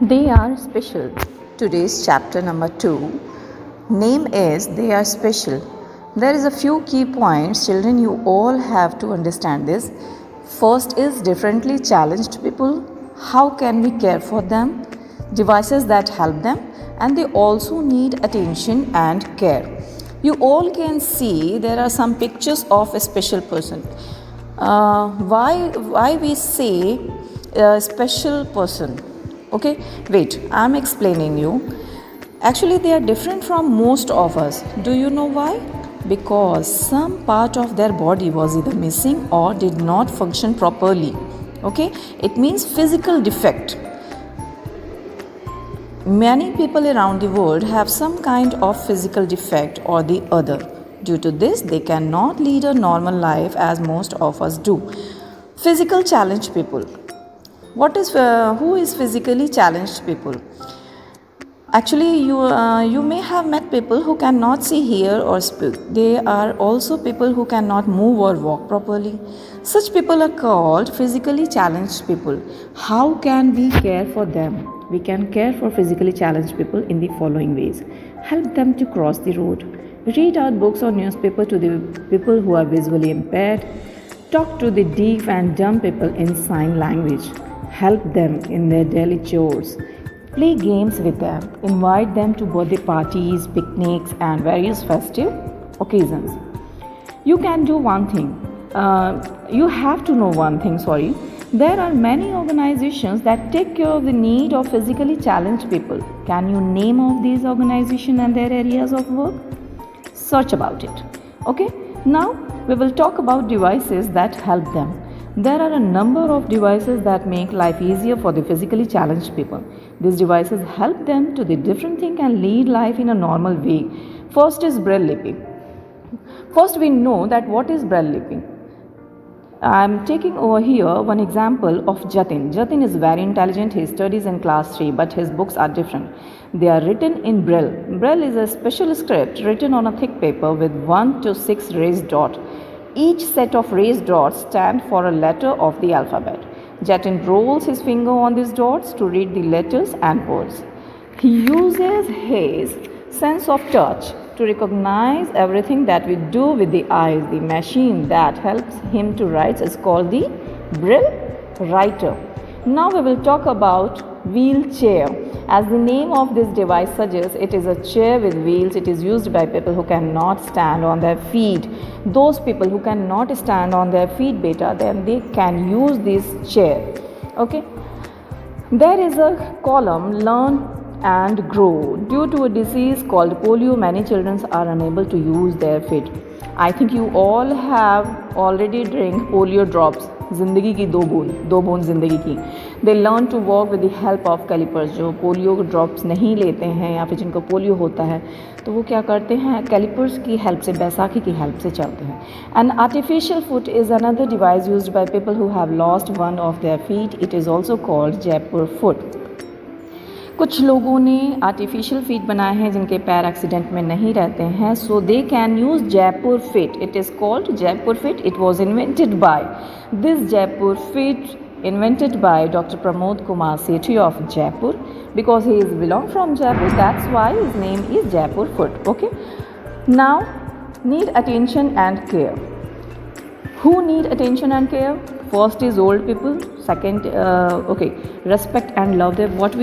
They are special. Today's chapter number 2 name is They Are Special. There is a few key points, children, you all have to understand this. First is differently challenged people. How can we care for them? Devices that help them, and they also need attention and care. You all can see there are some pictures of a special person. Why we say a special person? Okay, wait, I'm explaining you. Actually, they are different from most of us. Do you know why? Because some part of their body was either missing or did not function properly. Okay, it means physical defect. Many people around the world have some kind of physical defect or the other. Due to this, they cannot lead a normal life as most of us do. Physical challenged people. Who is physically challenged people? Actually, you may have met people who cannot see, hear, or speak. There are also people who cannot move or walk properly. Such people are called physically challenged people. How can we care for them? We can care for physically challenged people in the following ways. Help them to cross the road. Read out books or newspaper to the people who are visually impaired. Talk to the deaf and dumb people in sign language. Help them in their daily chores. Play games with them. Invite them to birthday parties, picnics, and various festive occasions. You can do one thing. You have to know one thing, sorry. There are many organizations that take care of the need of physically challenged people. Can you name of these organizations and their areas of work? Search about it. Okay, now we will talk about devices that help them. There are a number of devices that make life easier for the physically challenged people. These devices help them to the different thing and lead life in a normal way. First is braille lipping. First we know that what is braille lipping. I am taking over here one example of Jatin. Jatin is very intelligent. He studies in class 3, but his books are different. They are written in Braille. Braille is a special script written on a thick paper with 1 to 6 raised dots. Each set of raised dots stand for a letter of the alphabet. Jatin rolls his finger on these dots to read the letters and words. He uses his sense of touch to recognize everything that we do with the eyes. The machine that helps him to write is called the Braille writer. Now we will talk about wheelchair. As the name of this device suggests, it is a chair with wheels. It is used by people who cannot stand on their feet. Those people who cannot stand on their feet, then they can use this chair. Okay. There is a column, learn and grow. Due to a disease called polio, many children are unable to use their feet. I think you all have already drank polio drops. जिंदगी की दो बूंद ज़िंदगी की. They learn to walk with the help of calipers. जो polio drops नहीं लेते हैं या फिर जिनको पोलियो होता है तो वो क्या करते हैं, कैलिपर्स की हेल्प से, बैसाखी की हेल्प से चलते हैं. An artificial foot is another device used by people who have lost one of their feet. It is also called Jaipur foot. कुछ लोगों ने आर्टिफिशियल फीट बनाए हैं जिनके पैर एक्सीडेंट में नहीं रहते हैं, so they can use Jaipur foot. It is called Jaipur foot. It was invented by this Jaipur foot invented by Dr. Pramod Kumar Sethi of Jaipur. Because he is belong from Jaipur, that's why his name is Jaipur foot. Okay, now need attention and care. Who need attention and care? First is old people. Second, respect and love them. What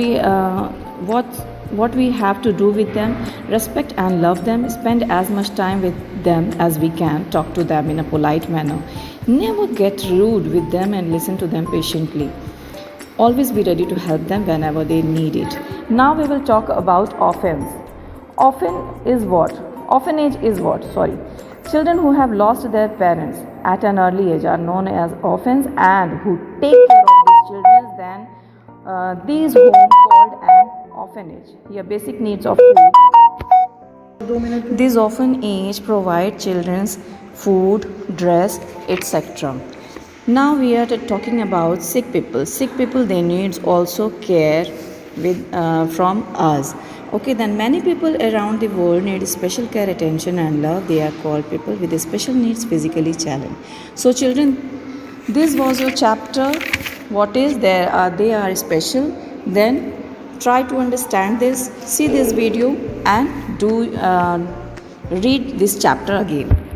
we have to do with them? Respect and love them. Spend as much time with them as we can. Talk to them in a polite manner. Never get rude with them and listen to them patiently. Always be ready to help them whenever they need it. Now we will talk about orphans. Orphanage is what? Children who have lost their parents at an early age are known as orphans, and who take care of these children, then these homes called an orphanage. Here, basic needs of food. These orphanage provide children's food, dress, etc. Now we are talking about sick people. Sick people, their needs also care from us. Okay, then many people around the world need special care, attention and love. They are called people with special needs, physically challenged. So children, this was your chapter. What is they are special. Then try to understand this, see this video and do read this chapter again.